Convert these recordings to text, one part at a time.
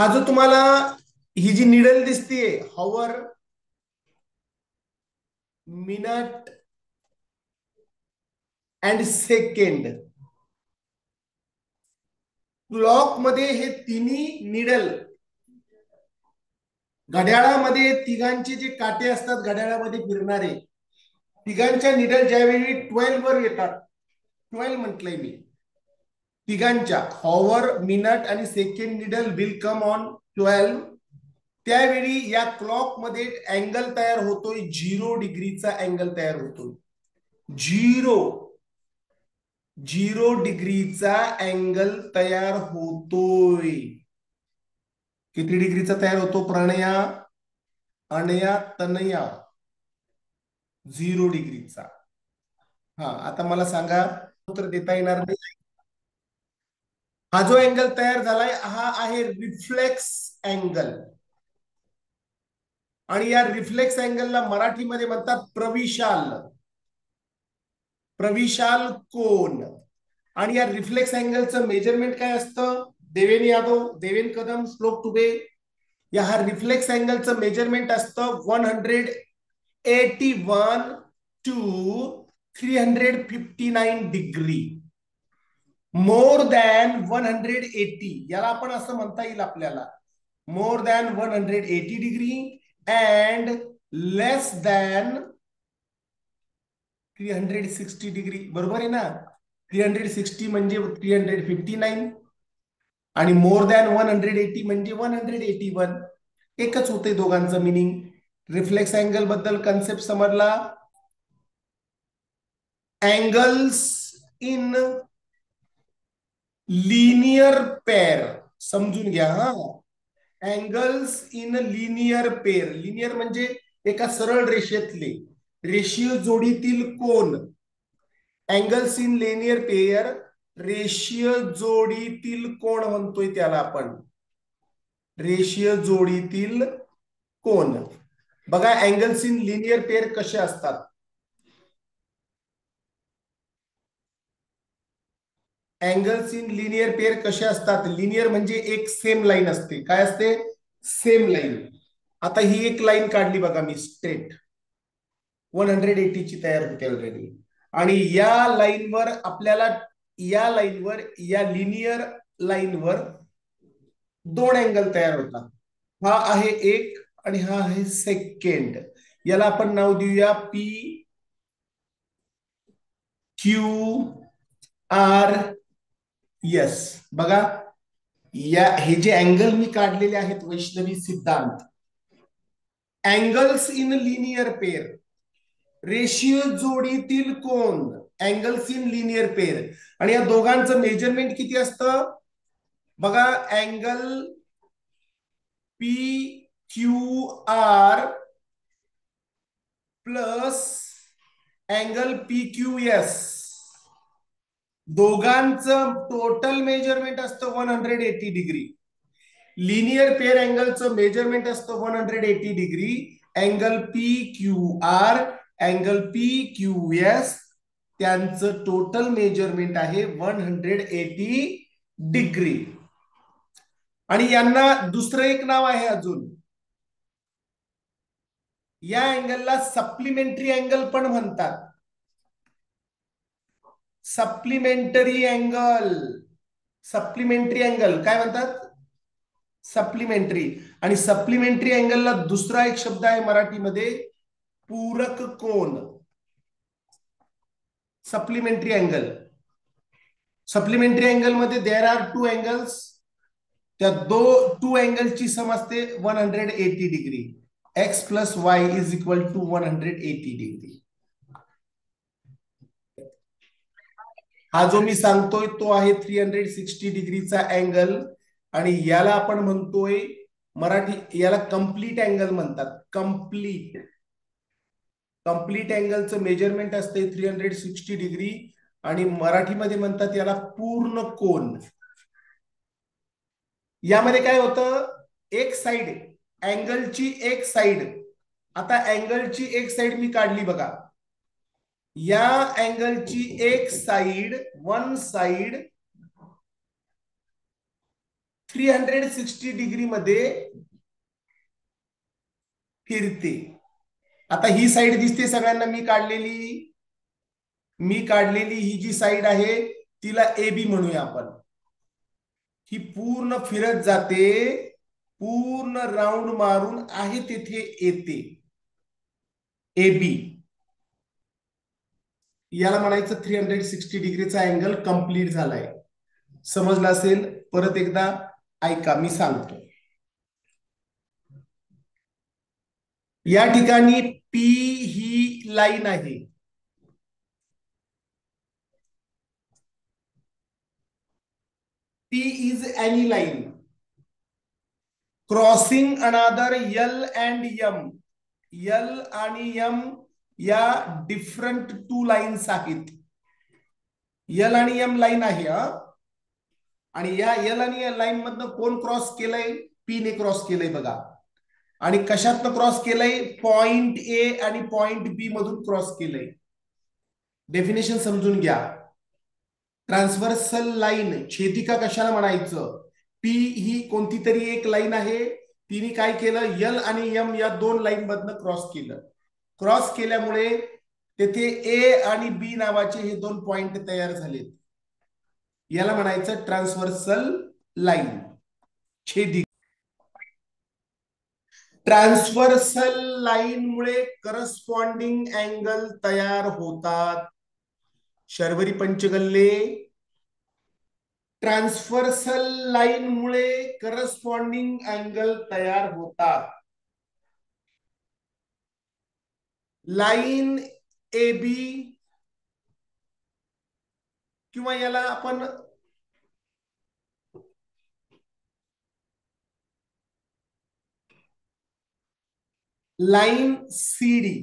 हा जो तुम्हाला ही जी निडल दिसतीये, hover, minute and second, clock मध्ये हे तिन्ही निडल, घड्याळामध्ये तिघांचे जे काटे असतात घड्याळामध्ये फिरणारे, तिघांच्या निडल ज्यावेळी 12 वर येतात, 12 म्हटलंय मी, तिघांच्या हॉवर, मिनट आणि second needle will come on 12, त्यावेळी या क्लॉक मध्ये अँगल तयार होतोय, 0 डिग्रीचा अँगल तयार होतोय. 0 डिग्रीचा अँगल तयार होतोय. किती डिग्रीचा तयार होतो प्रणया, अनया, तनया? 0 डिग्रीचा. हा, आता मला सांगा, उत्तर देता येणार नाही. हा जो अँगल तयार झालाय हा आहे रिफ्लेक्स अँगल, आणि या रिफ्लेक्स अँगलला मराठीमध्ये म्हणतात प्रविशाल, प्रविशाल कोन. आणि या रिफ्लेक्स अँगलचं मेजरमेंट काय असतं? देवेन यादव, देवेन कदम, श्लोक टुबे, या हा रिफ्लेक्स अँगलचं मेजरमेंट असतं 181 टू 359 डिग्री. मोर दॅन 180, याला आपण असं म्हणता येईल आपल्याला, more than 180 degree and less than 360 degree. बरोबर आहे ना? 360 म्हणजे 359 आणि मोर दॅन 180 म्हणजे 181. एकच होते दोघांचं मिनिंग. रिफ्लेक्स अँगल बद्दल कन्सेप्ट समजला. अँगल्स इन लिनियर पेअर समजून घ्या. हा, angles in linear pair, linear म्हणजे एका सरळ रेषेतले, रेषीय जोडीतील कोन. अँगल्स इन लिनियर पेअर, रेषीय जोडीतील कोण म्हणतोय त्याला आपण, रेषीय जोडीतील कोन. बघा, अँगल्स इन लिनियर पेअर कसे असतात. अँगल्स इन लिनियर पेअर कसे असतात? लिनियर म्हणजे एक सेम लाईन असते. काय असते? Same line. आता ही एक लाईन काढली बघा मी, स्ट्रेट 180 ची तयार होते ऑलरेडी, आणि या लाईनवर आपल्याला, या लाईनवर, या लिनियर लाईनवर दोन अँगल तयार होतात. हा आहे एक आणि हा आहे सेकंड. याला आपण नाव देऊया पी क्यू आर एस. बघा, या हे जे अँगल मी काढलेले आहेत, वैष्णवी सिद्धांत, अँगल्स इन लिनियर पेअर, रेषीय जोडीतील कोन, अँगल्स इन लिनियर पेअर. आणि या दोघांचं मेजरमेंट किती असतं? बघा, angle P Q R plus angle P Q S, दोघांचं टोटल मेजरमेंट असतं 180 डिग्री. लिनियर पेअर अँगलचं मेजरमेंट असतं 180 degree. Angle P Q R, angle P Q S, त्यांचं टोटल मेजरमेंट आहे 180 डिग्री. आणि यांना दुसरं एक नाव आहे अजून, या अँगलला सप्लिमेंटरी अँगल पण म्हणतात. सप्लिमेंटरी अँगल, सप्लिमेंटरी अँगल काय म्हणतात? सप्लिमेंटरी. आणि सप्लिमेंटरी अँगलला दुसरा एक शब्द आहे मराठीमध्ये, पूरक कोन. सप्लिमेंटरी अँगल, सप्लिमेंटरी अँगल मध्ये देर आर टू अँगल्स, त्या टू अँगलची सम असते 180 degree. X plus Y is equal to 180 degree. हा जो मी सांगतोय तो आहे 360 डिग्रीचा अँगल, आणि याला आपण म्हणतोय मराठी, याला कम्प्लीट अँगल म्हणतात. कम्प्लीट, कम्प्लीट अँगलचं मेजरमेंट असते 360 डिग्री, आणि मराठीमध्ये म्हणतात याला पूर्ण कोन. यामध्ये काय होतं, एक साइड, अँगलची एक साइड, आता अँगलची एक साइड मी काढली बघा, या अँगलची एक साइड, वन साइड 360 डिग्री मध्ये फिरते. आता ही साईड दिसते सगळ्यांना मी काढलेली ही जी साईड आहे तिला ए बी म्हणूया आपण. ही पूर्ण फिरत जाते, पूर्ण राऊंड मारून आहे तिथे येते ए बी. याला म्हणायचं 360 डिग्रीचा अँगल कंप्लीट झालाय. समजलं असेल? परत एकदा ऐका, मी सांगतो. या ठिकाणी पी ही लाईन आहे. P is any line crossing अनादर एल अँड एम. एल आणि एम या डिफरंट टू लाईन्स आहेत. एल आणि एम लाईन आहे. आणि या एल आणि एल लाईन मधनं कोण क्रॉस केलंय? पी ने क्रॉस केलंय बघा. आणि कशातनं क्रॉस केलंय? पॉइंट ए आणि पॉइंट बी मधून क्रॉस केलंय. डेफिनेशन समजून घ्या. ट्रान्सव्हर्सल लाईन, छेदिका कशाला म्हणायचं? पी ही कोणती तरी एक लाईन आहे, तिने काय केलं? एल आणि एम या दोन लाईन मधनं क्रॉस केलं. क्रॉस केल्यामुळे तेथे ए आणि बी नावाचे हे दोन पॉइंट तयार झालेत. याला म्हणायचं ट्रान्सव्हर्सल लाईन, छेदिका. ट्रान्सव्हर्सल लाईन मुळे करस्पॉन्डिंग अँगल तयार होतात. शर्वरी पंचगल्ले, ट्रान्सव्हर्सल लाईन मुळे करस्पॉन्डिंग अँगल तयार होतात. लाईन ए बी किंवा याला आपण लाईन सी डी.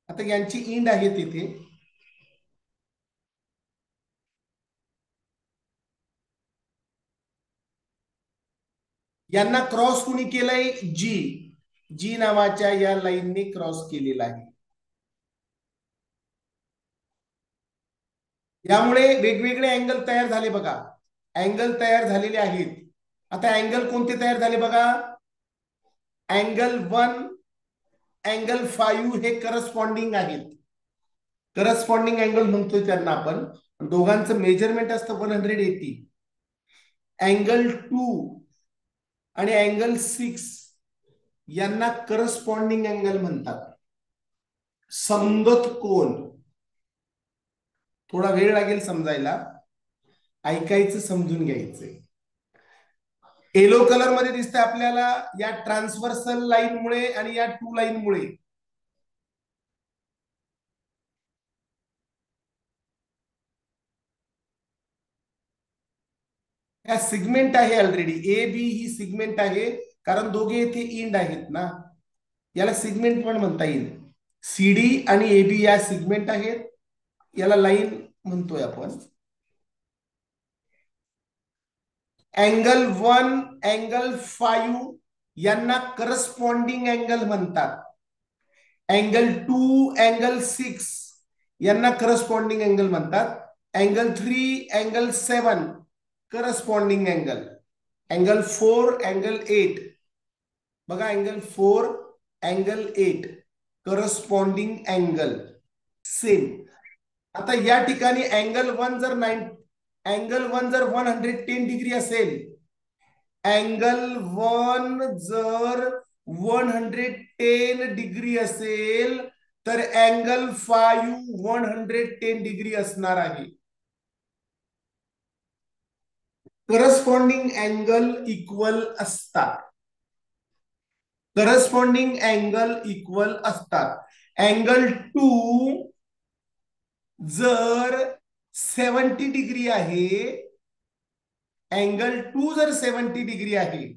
आता यांची इंड आहे तिथे. यांना क्रॉस कुणी केलंय? जी नावाच्या या लाईनने क्रॉस केलेला आहे. यामुळे वेगवेगळे अँगल तयार झाले बघा. अँगल तयार झालेले आहेत. आता अँगल कोणते तयार झाले बघा? अँगल 1, अँगल 5 हे करस्पॉन्डिंग आहेत. करस्पॉन्डिंग अँगल म्हणतोय त्यांना आपण. दोघांचं मेजरमेंट असतं 180. अँगल 2 आणि अँगल 6 यांना करस्पॉन्डिंग अँगल म्हणतात. संगत कोण. थोडा वेळ लागेल समजायला, ऐकायचं, समजून घ्यायचंय. येलो कलर मध्ये दिसतंय आपल्याला या ट्रान्सव्हर्सल लाईन मुळे आणि या टू लाईन मुळे. ह्या सिगमेंट आहे already. A B he segment आहे, कारण दोघे इथे इंड आहेत ना. याला सिगमेंट पण म्हणता येईल. सीडी आणि एबी या सिगमेंट आहेत. याला लाईन म्हणतोय आपण. अँगल 1, अँगल 5 यांना करस्पॉन्डिंग अँगल म्हणतात. अँगल 2, अँगल 6 यांना करस्पॉन्डिंग अँगल म्हणतात. Angle 3, angle 7 corresponding angle. Angle 4, angle 8 बघा. Angle 4, angle 8 corresponding angle same. आता या ठिकाणी अँगल 1 जर 110 डिग्री असेल, अँगल 1 जर 110 डिग्री असेल तर अँगल 5 110 डिग्री असणार आहे. करस्पॉन्डिंग अँगल इक्वल असतात. करस्पॉन्डिंग अँगल इक्वल असतात. अँगल 2 जर 70 डिग्री आहे, अँगल 2 जर 70 डिग्री आहे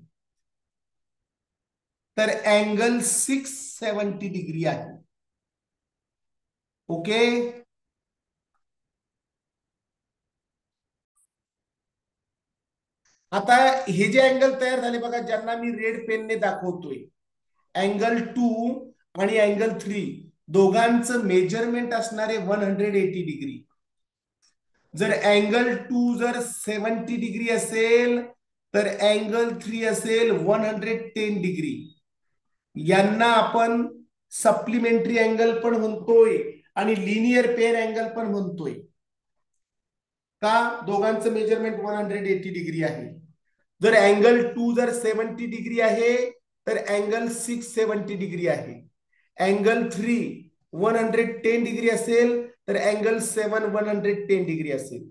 तर अँगल 6 70 डिग्री आहे. ओके. आता हे जे अँगल तयार झाले बघा, ज्यांना मी रेड पेनने दाखवतोय, अँगल 2 आणि अँगल 3 दोघांचं मेजरमेंट असणारे 180 डिग्री. जर अँगल 2 जर 70 डिग्री असेल तर अँगल 3 असेल 110 डिग्री. यांना आपण सप्लिमेंटरी अँगल पण म्हणतोय आणि लिनियर पेअर अँगल पण म्हणतोय. का? दोघांचं मेजरमेंट 180 डिग्री आहे. जर अँगल 2 जर 70 डिग्री आहे तर अँगल 670 डिग्री आहे. अँगल 3 110 डिग्री असेल तर अँगल 7 110 डिग्री असेल.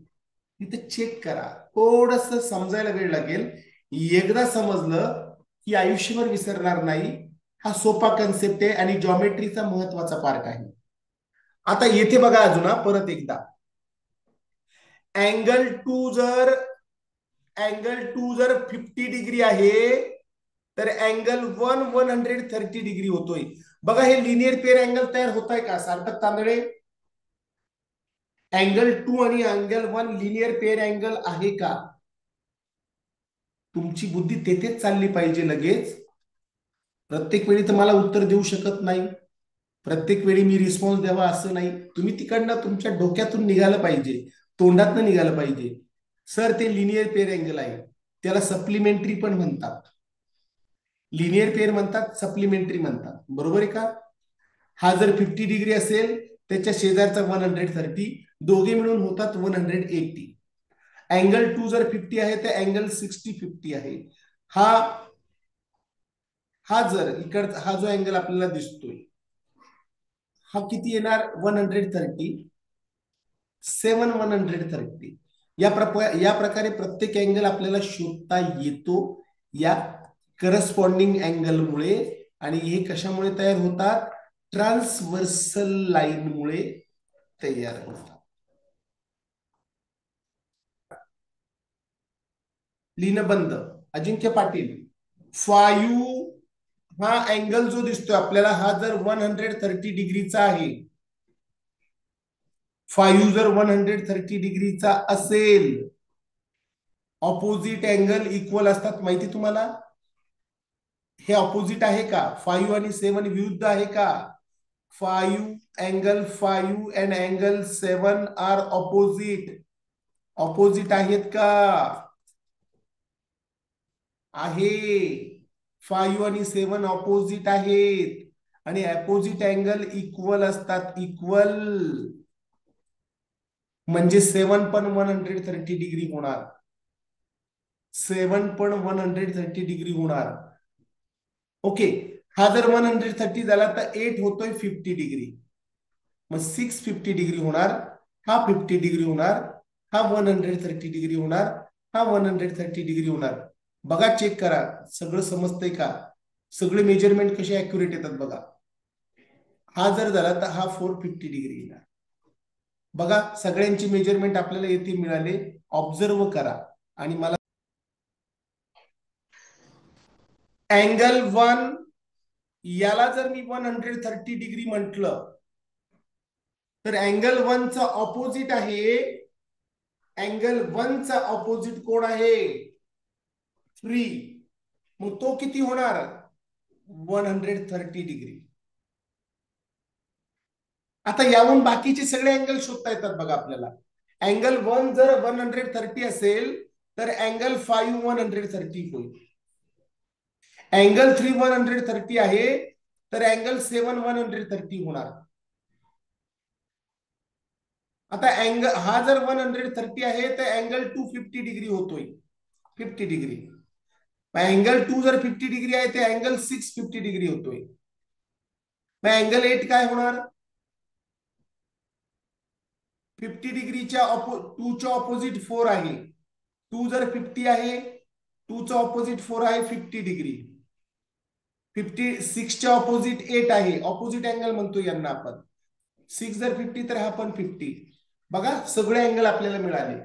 इथे चेक करा, थोडस समजायला वेळ लागेल. एकदा समजलं की आयुष्यभर विसरणार नाही. हा सोपा कन्सेप्ट आहे आणि जॉमेट्रीचा महत्वाचा पार्ट आहे. आता येथे बघा अजून परत एकदा, अँगल टू जर 50 डिग्री आहे तर अँगल 130 डिग्री होतोय. बघा हे लिनियर पेअर अँगल तयार होत आहे का सार्थक तांदळे? अँगल 2 आणि अँगल 1 लिनियर पेअर अँगल आहे का? तुमची बुद्धी तेथेच चालली पाहिजे लगेच. प्रत्येक वेळी तर मला उत्तर देऊ शकत नाही, प्रत्येक वेळी मी रिस्पॉन्स द्यावा असं नाही. तुम्ही तिकडनं तुमच्या डोक्यातून निघालं पाहिजे, तोंडातनं निघालं पाहिजे. सर ते लिनियर पेअर अँगल आहे, त्याला सप्लिमेंटरी पण म्हणतात. लिनियर पेअर म्हणतात, सप्लिमेंटरी म्हणतात, बरोबर आहे का? हा जर 50 डिग्री असेल त्याच्या शेजारचा 130, दोघे मिळून होतात 180. अँगल 2 जर 50 आहे तर अँगल 60-50 आहे. हा हा जर इकडचा हा जो अँगल आपल्याला दिसतोय हा किती येणार? 130, 7 130. या प्रकारे प्रत्येक अँगल आपल्याला शोधता येतो या करस्पॉन्डिंग अँगलमुळे. आणि हे कशामुळे तयार होतात? ट्रान्सव्हर्सल लाईनमुळे तयार होतात. लिहिणं बंद. अजिंक्य पाटील, 5 हा अँगल जो दिसतोय आपल्याला हा जर 130 डिग्रीचा आहे, 5 जर 130 डिग्रीचा असेल, ऑपोजिट अँगल इक्वल असतात माहिती तुम्हाला? हे ऑपोजिट आहे का? 5 आणि 7 विरुद्ध आहे का? 5 and angle 7 are opposite. Opposite आहेत का? आहे. 5 आणि 7 ऑपोजिट आहेत आणि अपोजिट अँगल इक्वल असतात, इक्वल. म्हणजे 7 पण 130 डिग्री होणार, 7 पण 130 डिग्री होणार. ओके, हा जर 130 झाला तर 8 होतोय 50 डिग्री, मग 650 डिग्री होणार. हा 50 डिग्री होणार, हा 130 डिग्री होणार, हा 130 डिग्री होणार. बघा, चेक करा, सगळं समजतंय का? सगळे मेजरमेंट कसे अॅक्युरेट येतात बघा. हा जर झाला तर हा 450 डिग्री येणार. बघा, सगळ्यांची मेजरमेंट आपल्याला येथे मिळाले. ऑब्झर्व करा आणि मला अँगल 1 याला जर मी 130 डिग्री म्हटलं तर अँगल 1 चा ऑपोजिट आहे, अँगल 1 चा ऑपोजिट कोण आहे? 3. मग तो किती होणार? 130 डिग्री. आता यावरून बाकीचे सगळे अँगल शोधता येतात बघा आपल्याला. अँगल 1 जर 130 असेल तर अँगल 5 130 होईल. अँगल 3 130 आहे तर अँगल 7 130 होणार. आता अँगल हा जर 130 आहे तर अँगल 2 50 डिग्री होतोय, 50 डिग्री. अँगल 2 जर 50 डिग्री आहे तर अँगल 6 50 डिग्री होतोय. मग अँगल 8 काय होणार? 50 डिग्रीच्या 2 च्या ऑपोजिट 4 आहे. 2 जर 50 आहे, 2 चा ऑपोजिट 4 आहे, 50 डिग्री. 56 च्या ऑपोजिट 8 आहे, ऑपोजिट अँगल म्हणतो यांना आपण. 6 जर 50 तर हा पण 50. बघा, सगळे अँगल आपल्याला मिळाले.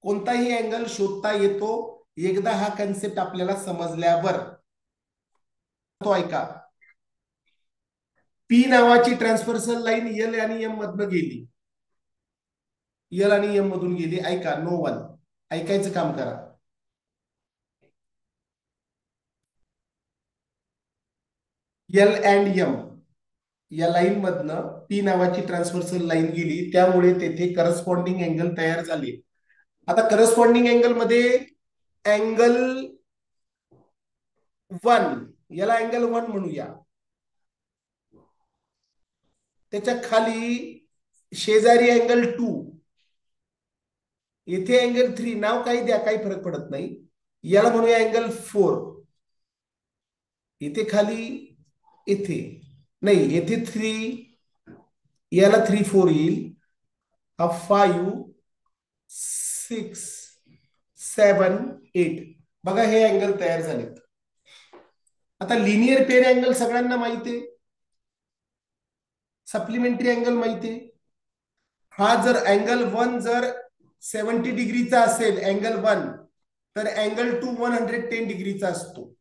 कोणताही अँगल शोधता येतो एकदा हा कन्सेप्ट आपल्याला समजल्यावर. तो ऐका, पी नावाची ट्रान्सव्हर्सल लाईन एल आणि एम मधनं गेली, एल आणि एम मधून गेली. ऐका, नो वन, ऐकायचं काम करा. एल अँड एम या लाईन मधनं पी नावाची ट्रान्सव्हर्सल लाईन गेली, त्यामुळे तेथे करस्पॉन्डिंग अँगल तयार झाले. आता करस्पॉन्डिंग अँगल मध्ये अँगल 1, याला अँगल 1 म्हणूया. त्याच्या खाली शेजारी अँगल 2, येथे अँगल 3, नाव काही द्या, काही फरक पडत नाही. याला म्हणूया अँगल 4. इथे खाली, इथे नाही, येथे 3, याला 3 4 येईल. हा 5 6 7 8. बघा हे अँगल तयार झालेत. आता लिनियर पेर अँगल सगळ्यांना माहिती आहे, सप्लिमेंटरी अँगल माहिती आहे. हा जर अँगल 1 जर 70 डिग्रीचा असेल अँगल 1, तर अँगल 2 110 डिग्रीचा असतो.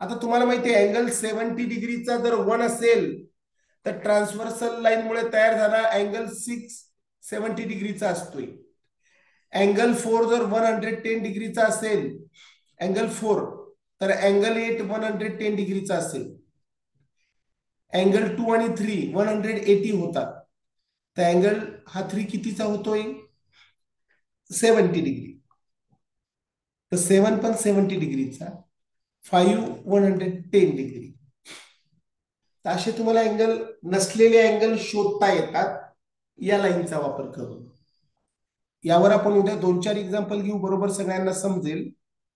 आता तुम्हाला माहिती आहे अँगल 70 डिग्रीचा जर 1 असेल तर ट्रान्सव्हर्सल लाईन मुळे तयार झाला अँगल 6 70 डिग्रीचा असतोय. अँगल 4 जर 110 डिग्रीचा असेल अँगल 4, तर अँगल 8 110 डिग्रीचा असेल. अँगल 2 आणि 3 180 होतात. तर अँगल हा 3 कितीचा होतोय? 70 डिग्री. तर 7 पण 70 डिग्रीचा, 5 110 डिग्री. तर असे तुम्हाला अँगल, नसलेले अँगल शोधता येतात या लाईनचा वापर करून. यावर आपण उद्या 2-4 एक्झाम्पल घेऊ, बरोबर सगळ्यांना समजेल.